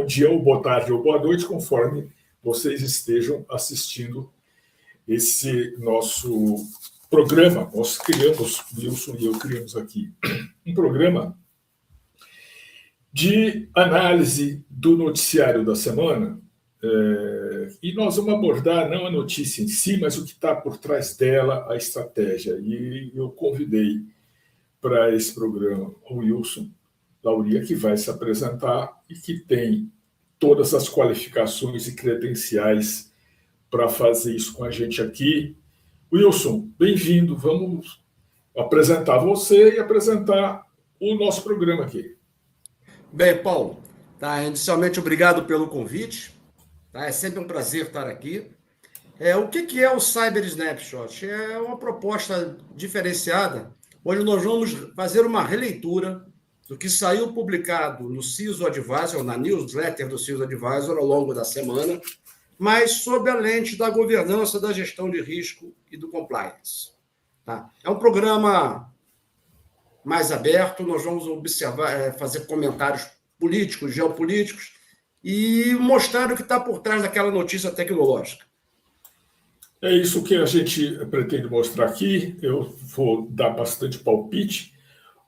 dia, ou boa tarde, ou boa noite, conforme vocês estejam assistindo esse nosso programa. Nós criamos, Wilson e eu criamos aqui, um programa de análise do noticiário da semana, e nós vamos abordar não a notícia em si, mas o que está por trás dela, a estratégia. E eu convidei para esse programa o Wilson Lauria, que vai se apresentar e que tem todas as qualificações e credenciais para fazer isso com a gente aqui. Wilson, bem-vindo. Vamos apresentar você e apresentar o nosso programa aqui. Bem, Paulo, inicialmente obrigado pelo convite. É sempre um prazer estar aqui. O que é o Cyber Snapshot? É uma proposta diferenciada, onde nós vamos fazer uma releitura do que saiu publicado no CISO Advisor, na newsletter do CISO Advisor ao longo da semana, mas sob a lente da governança, da gestão de risco e do compliance. É um programa mais aberto, nós vamos observar, fazer comentários políticos, geopolíticos e mostrar o que está por trás daquela notícia tecnológica. É isso que a gente pretende mostrar aqui. Eu vou dar bastante palpite.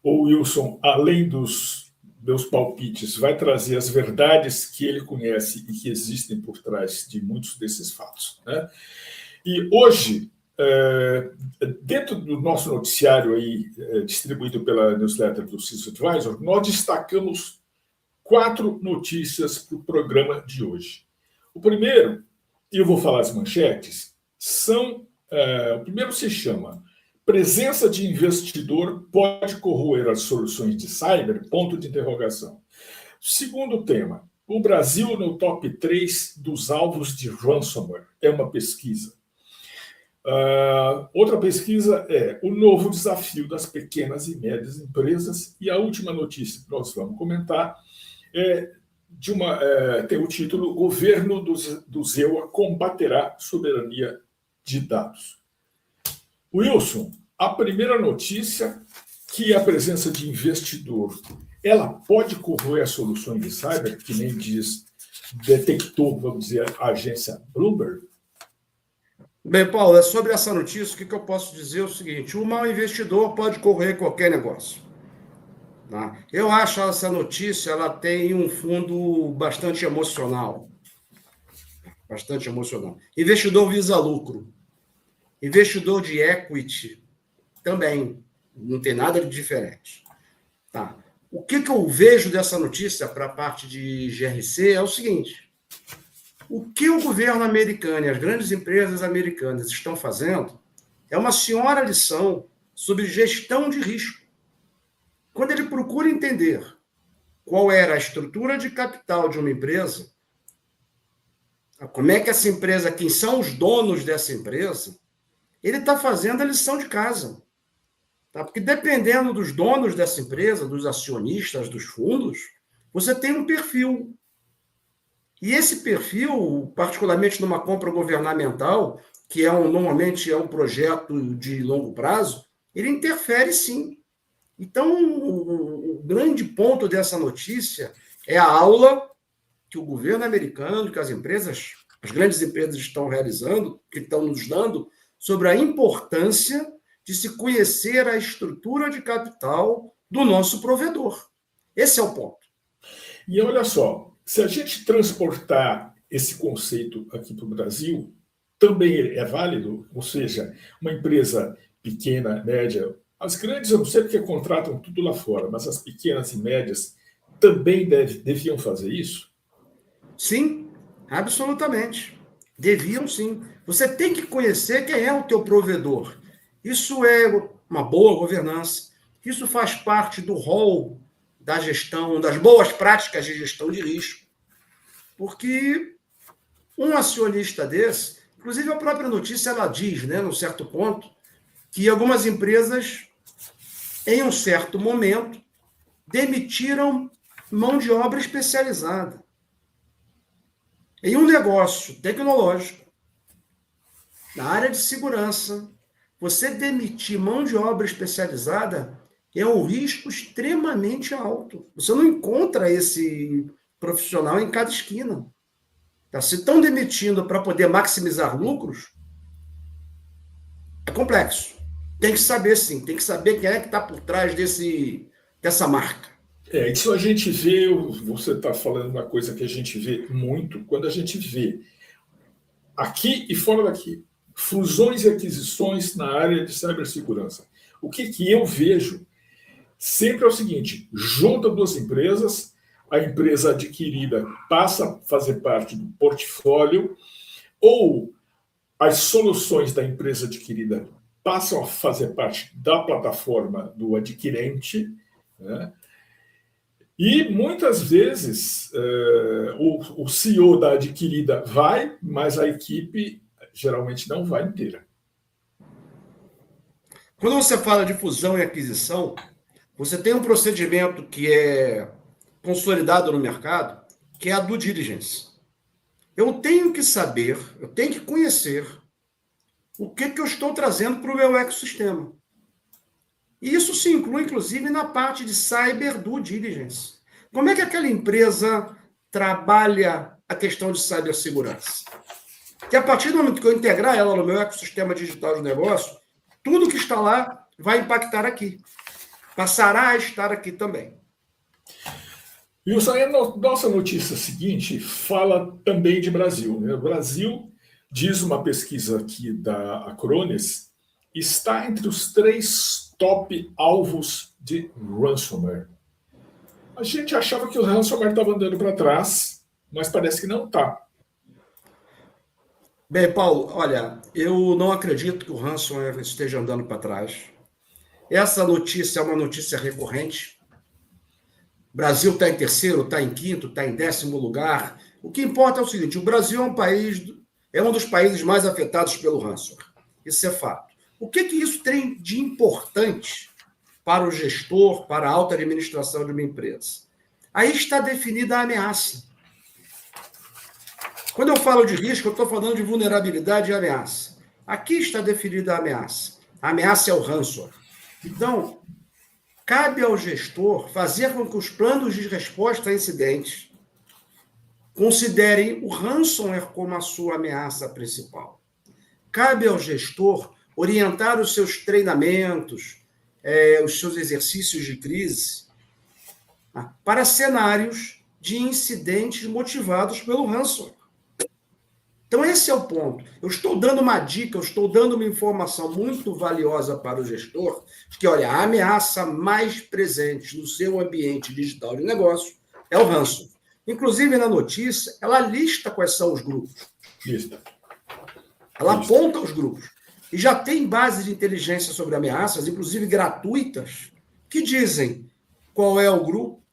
O Wilson, além dos meus palpites, vai trazer as verdades que ele conhece e que existem por trás de muitos desses fatos, né? E hoje, dentro do nosso noticiário aí, distribuído pela newsletter do CISO Advisor, nós destacamos 4 notícias para o programa de hoje. O primeiro, e eu vou falar as manchetes, o primeiro se chama Presença de investidor pode corroer as soluções de cyber? Ponto de interrogação. Segundo tema, o Brasil no top 3 dos alvos de ransomware. É uma pesquisa. Outra pesquisa é o novo desafio das pequenas e médias empresas. E a última notícia que nós vamos comentar tem o título Governo do ZEUA combaterá soberania de dados. Wilson, a primeira notícia, que a presença de investidor, ela pode corroer as soluções de cyber, que nem detectou, vamos dizer, a agência Bloomberg? Bem, Paulo, sobre essa notícia, o que eu posso dizer é o seguinte: o mau investidor pode corroer qualquer negócio. Eu acho essa notícia, ela tem um fundo bastante emocional. Bastante emocional. Investidor visa lucro. Investidor de equity também. Não tem nada de diferente. O que eu vejo dessa notícia para a parte de GRC é o seguinte: o que o governo americano e as grandes empresas americanas estão fazendo é uma senhora lição sobre gestão de risco. Quando ele procura entender qual era a estrutura de capital de uma empresa, como é que essa empresa, quem são os donos dessa empresa, ele está fazendo a lição de casa. Porque dependendo dos donos dessa empresa, dos acionistas, dos fundos, você tem um perfil. E esse perfil, particularmente numa compra governamental, que normalmente é um projeto de longo prazo, ele interfere sim. Então, o grande ponto dessa notícia é a aula que o governo americano, que as grandes empresas estão realizando, que estão nos dando, sobre a importância de se conhecer a estrutura de capital do nosso provedor. Esse é o ponto. E olha só, se a gente transportar esse conceito aqui para o Brasil, também é válido? Ou seja, uma empresa pequena, média, as grandes eu não sei porque contratam tudo lá fora, mas as pequenas e médias também deviam fazer isso? Sim, absolutamente. Deviam sim. Você tem que conhecer quem é o teu provedor. Isso é uma boa governança. Isso faz parte do rol da gestão, das boas práticas de gestão de risco. Porque um acionista desse, inclusive a própria notícia, ela diz, num certo ponto, que algumas empresas, em um certo momento, demitiram mão de obra especializada. Em um negócio tecnológico, na área de segurança, você demitir mão de obra especializada é um risco extremamente alto. Você não encontra esse profissional em cada esquina. Tá? Se estão demitindo para poder maximizar lucros, é complexo. Tem que saber, sim. Tem que saber quem é que está por trás dessa marca. Isso a gente vê, você está falando uma coisa que a gente vê muito, quando a gente vê aqui e fora daqui, fusões e aquisições na área de cibersegurança. O que eu vejo sempre é o seguinte: junta duas empresas, a empresa adquirida passa a fazer parte do portfólio, ou as soluções da empresa adquirida passam a fazer parte da plataforma do adquirente, né? E muitas vezes o CEO da adquirida vai, mas a equipe geralmente não vai inteira. Quando você fala de fusão e aquisição, você tem um procedimento que é consolidado no mercado, que é a due diligence. Eu tenho que saber, eu tenho que conhecer o que eu estou trazendo para o meu ecossistema. E isso se inclui, inclusive, na parte de cyber due diligence. Como é que aquela empresa trabalha a questão de cibersegurança? Que a partir do momento que eu integrar ela no meu ecossistema digital de negócio, tudo que está lá vai impactar aqui. Passará a estar aqui também. Wilson, a nossa notícia seguinte fala também de Brasil, né? O Brasil, diz uma pesquisa aqui da Acronis, está entre os 3 top alvos de ransomware. A gente achava que o ransomware estava andando para trás, mas parece que não está. Bem, Paulo, olha, eu não acredito que o ransomware esteja andando para trás. Essa notícia é uma notícia recorrente. O Brasil está em terceiro, está em quinto, está em 10º lugar. O que importa é o seguinte: o Brasil é um dos países mais afetados pelo ransomware. Isso é fato. O que isso tem de importante para o gestor, para a alta administração de uma empresa? Aí está definida a ameaça. Quando eu falo de risco, eu estou falando de vulnerabilidade e ameaça. Aqui está definida a ameaça. A ameaça é o ransomware. Então, cabe ao gestor fazer com que os planos de resposta a incidentes considerem o ransomware como a sua ameaça principal. Cabe ao gestor orientar os seus treinamentos, os seus exercícios de crise, para cenários de incidentes motivados pelo ransomware. Então, esse é o ponto. Eu estou dando uma dica, eu estou dando uma informação muito valiosa para o gestor, que, olha, a ameaça mais presente no seu ambiente digital de negócio é o ransomware. Inclusive, na notícia, ela lista quais são os grupos. Ela aponta os grupos. E já tem bases de inteligência sobre ameaças, inclusive gratuitas, que dizem qual é o grupo,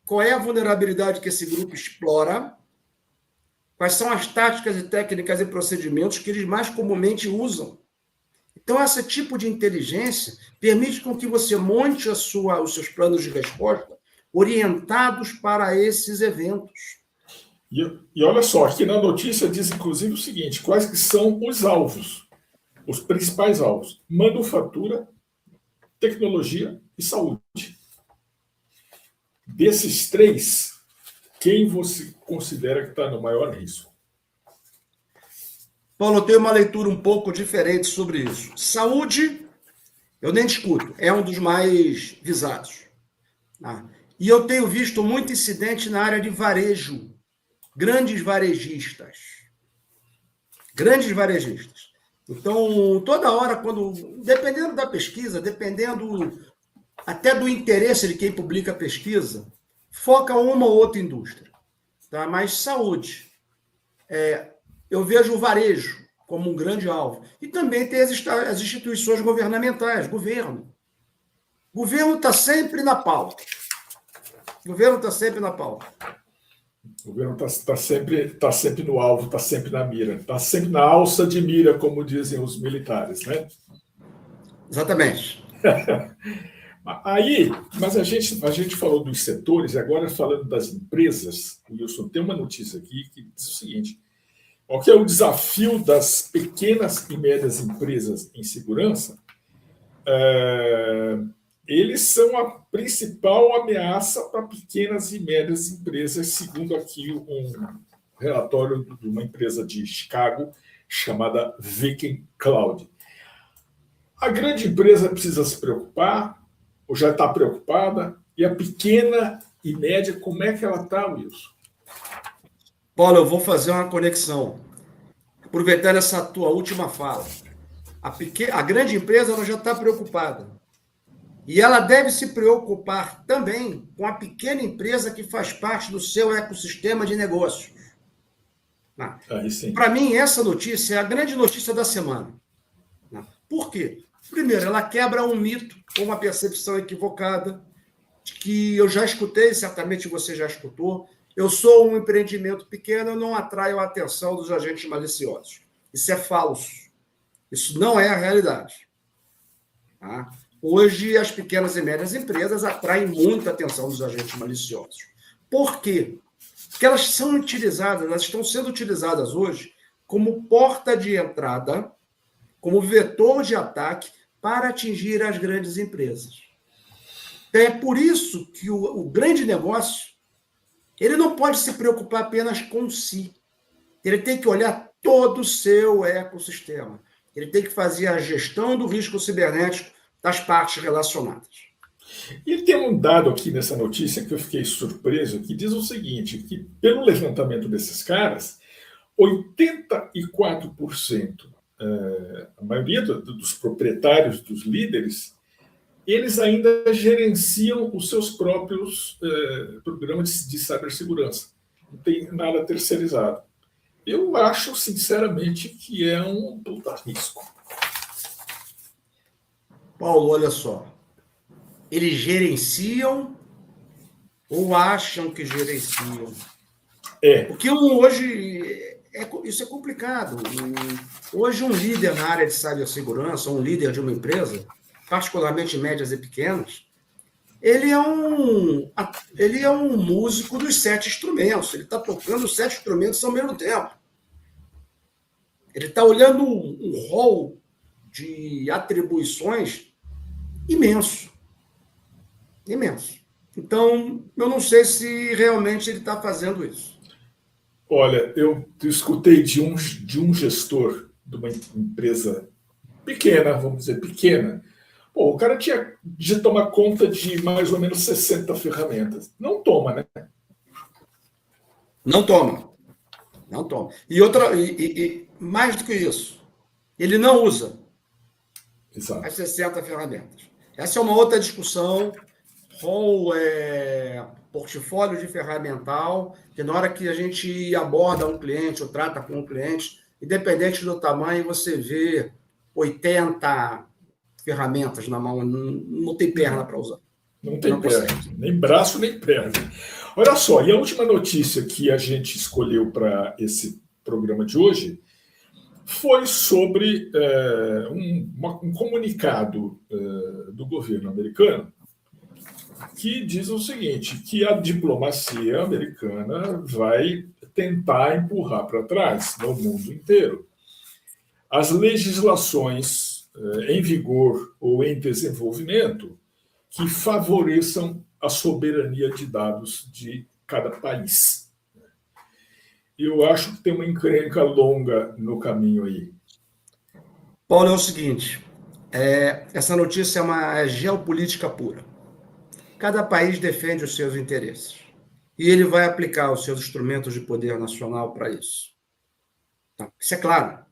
qual é a vulnerabilidade que esse grupo explora, quais são as táticas e técnicas e procedimentos que eles mais comumente usam. Então, esse tipo de inteligência permite com que você monte os seus planos de resposta orientados para esses eventos. E olha só, aqui na notícia diz, inclusive, o seguinte: quais que são os alvos, os principais alvos: manufatura, tecnologia e saúde. Desses 3, quem você considera que está no maior risco? Paulo, eu tenho uma leitura um pouco diferente sobre isso. Saúde, eu nem discuto, é um dos mais visados. E eu tenho visto muito incidente na área de varejo. Grandes varejistas. Então, toda hora, dependendo da pesquisa, dependendo até do interesse de quem publica a pesquisa, foca uma ou outra indústria. Tá? Mas saúde. Eu vejo o varejo como um grande alvo. E também tem as instituições governamentais, governo. O governo está sempre na pauta. O governo está sempre no alvo, está sempre na mira, está sempre na alça de mira, como dizem os militares, né? Exatamente. Aí, mas a gente falou dos setores, e agora falando das empresas, Wilson, tem uma notícia aqui que diz o seguinte: qual que é o desafio das pequenas e médias empresas em segurança? eles são a principal ameaça para pequenas e médias empresas, segundo aqui um relatório de uma empresa de Chicago chamada Viking Cloud. A grande empresa precisa se preocupar, ou já está preocupada, e a pequena e média, como é que ela está, Wilson? Paulo, eu vou fazer uma conexão, aproveitando essa tua última fala. A grande empresa ela já está preocupada. E ela deve se preocupar também com a pequena empresa que faz parte do seu ecossistema de negócios. Para mim, essa notícia é a grande notícia da semana. Por quê? Primeiro, ela quebra um mito ou uma percepção equivocada que eu já escutei, certamente você já escutou. Eu sou um empreendimento pequeno, eu não atraio a atenção dos agentes maliciosos. Isso é falso. Isso não é a realidade. Tá? Hoje, as pequenas e médias empresas atraem muita atenção dos agentes maliciosos. Por quê? Porque elas são utilizadas, elas estão sendo utilizadas hoje como porta de entrada, como vetor de ataque para atingir as grandes empresas. É por isso que o grande negócio ele não pode se preocupar apenas com si. Ele tem que olhar todo o seu ecossistema. Ele tem que fazer a gestão do risco cibernético das partes relacionadas. E tem um dado aqui nessa notícia que eu fiquei surpreso, que diz o seguinte, que pelo levantamento desses caras, 84%, a maioria dos proprietários, dos líderes, eles ainda gerenciam os seus próprios programas de cibersegurança. Não tem nada terceirizado. Eu acho, sinceramente, que é um puta risco. Paulo, olha só. Eles gerenciam ou acham que gerenciam? Porque hoje isso é complicado. Hoje um líder na área de cibersegurança, um líder de uma empresa, particularmente médias e pequenas, ele é um músico dos 7 instrumentos. Ele está tocando os 7 instrumentos ao mesmo tempo. Ele está olhando um rol de atribuições imenso. Imenso. Então, eu não sei se realmente ele está fazendo isso. Olha, eu escutei de um gestor de uma empresa pequena, vamos dizer, pequena. Pô, o cara tinha de tomar conta de mais ou menos 60 ferramentas. Não toma, né? Não toma. Não toma. E mais do que isso, ele não usa as 60 ferramentas. Essa é uma outra discussão. Rol portfólio de ferramental, que na hora que a gente aborda um cliente ou trata com um cliente, independente do tamanho, você vê 80 ferramentas na mão, não tem perna para usar. Não tem perna, nem braço, nem perna. Olha só, e a última notícia que a gente escolheu para esse programa de hoje foi sobre um comunicado do governo americano que diz o seguinte, que a diplomacia americana vai tentar empurrar para trás no mundo inteiro as legislações em vigor ou em desenvolvimento que favoreçam a soberania de dados de cada país. Eu acho que tem uma encrenca longa no caminho aí. Paulo, é o seguinte, essa notícia é uma geopolítica pura. Cada país defende os seus interesses. E ele vai aplicar os seus instrumentos de poder nacional para isso. Isso é claro.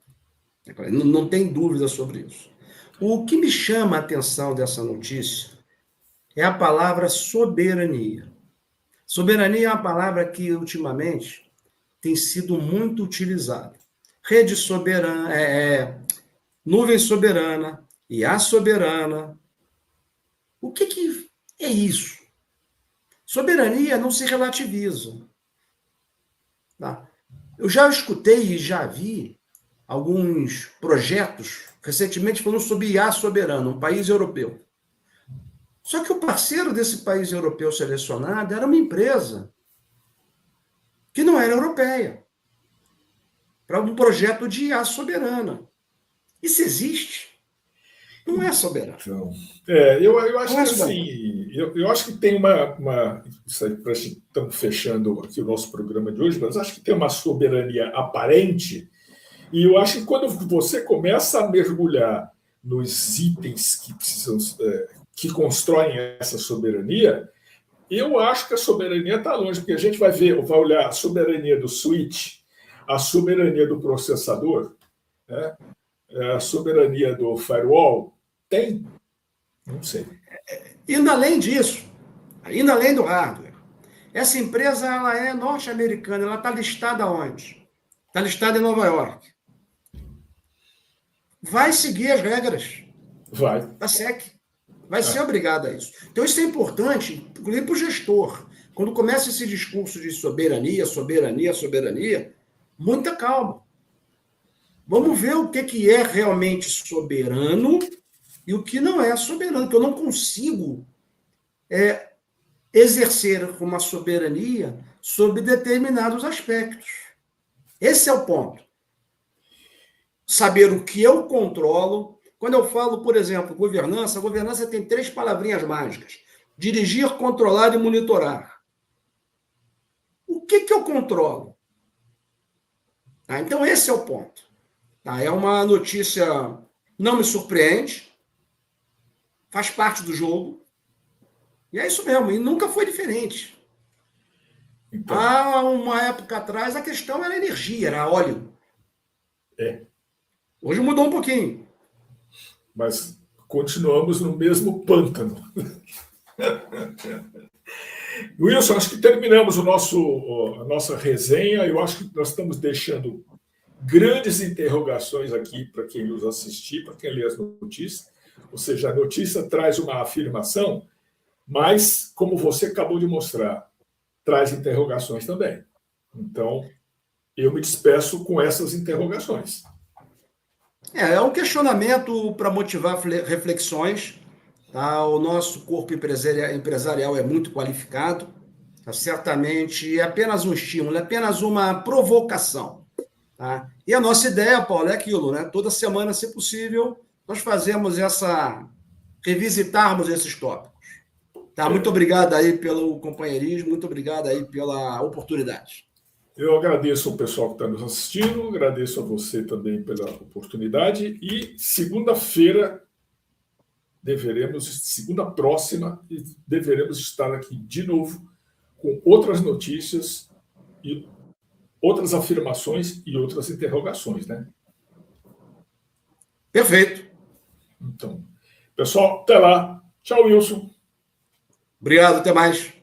Não tem dúvida sobre isso. O que me chama a atenção dessa notícia é a palavra soberania. Soberania é uma palavra que, ultimamente, tem sido muito utilizada. Rede soberana, nuvem soberana, IA soberana. O que é isso? Soberania não se relativiza. Tá? Eu já escutei e já vi alguns projetos recentemente falando sobre IA soberano, um país europeu. Só que o parceiro desse país europeu selecionado era uma empresa que não era europeia, para um projeto de IA soberana. Isso existe? Não é soberano. Então, eu acho que assim, eu acho que tem estamos fechando aqui o nosso programa de hoje, mas acho que tem uma soberania aparente, e eu acho que quando você começa a mergulhar nos itens que precisam, que constroem essa soberania, eu acho que a soberania está longe, porque a gente vai olhar a soberania do switch, a soberania do processador, né? A soberania do firewall. Tem? Não sei. Indo além disso, indo além do hardware, essa empresa ela é norte-americana, ela está listada onde? Está listada em Nova York. Vai seguir as regras da SEC. Vai ser obrigada a isso. Então, isso é importante, inclusive para o gestor. Quando começa esse discurso de soberania, soberania, soberania, muita calma. Vamos ver o que é realmente soberano e o que não é soberano, que eu não consigo exercer uma soberania sobre determinados aspectos. Esse é o ponto. Saber o que eu controlo. Quando eu falo, por exemplo, governança, a governança tem 3 palavrinhas mágicas: dirigir, controlar e monitorar. O que eu controlo? Então, esse é o ponto. É uma notícia, não me surpreende, faz parte do jogo, e é isso mesmo, e nunca foi diferente. Então, há uma época atrás, a questão era energia, era óleo. Hoje mudou um pouquinho. Mas continuamos no mesmo pântano. Wilson, acho que terminamos a nossa resenha. Eu acho que nós estamos deixando grandes interrogações aqui para quem nos assistir, para quem lê as notícias. Ou seja, a notícia traz uma afirmação, mas, como você acabou de mostrar, traz interrogações também. Então, eu me despeço com essas interrogações. É um questionamento para motivar reflexões. Tá? O nosso corpo empresarial é muito qualificado. Tá? Certamente é apenas um estímulo, é apenas uma provocação. Tá? E a nossa ideia, Paulo, é aquilo, né? Toda semana, se possível, nós fazemos revisitarmos esses tópicos. Tá? Muito obrigado aí pelo companheirismo, muito obrigado aí pela oportunidade. Eu agradeço ao pessoal que está nos assistindo, agradeço a você também pela oportunidade, e segunda-feira, segunda próxima, deveremos estar aqui de novo com outras notícias e outras afirmações e outras interrogações, né? Perfeito. Então, pessoal, até lá. Tchau, Wilson. Obrigado, até mais.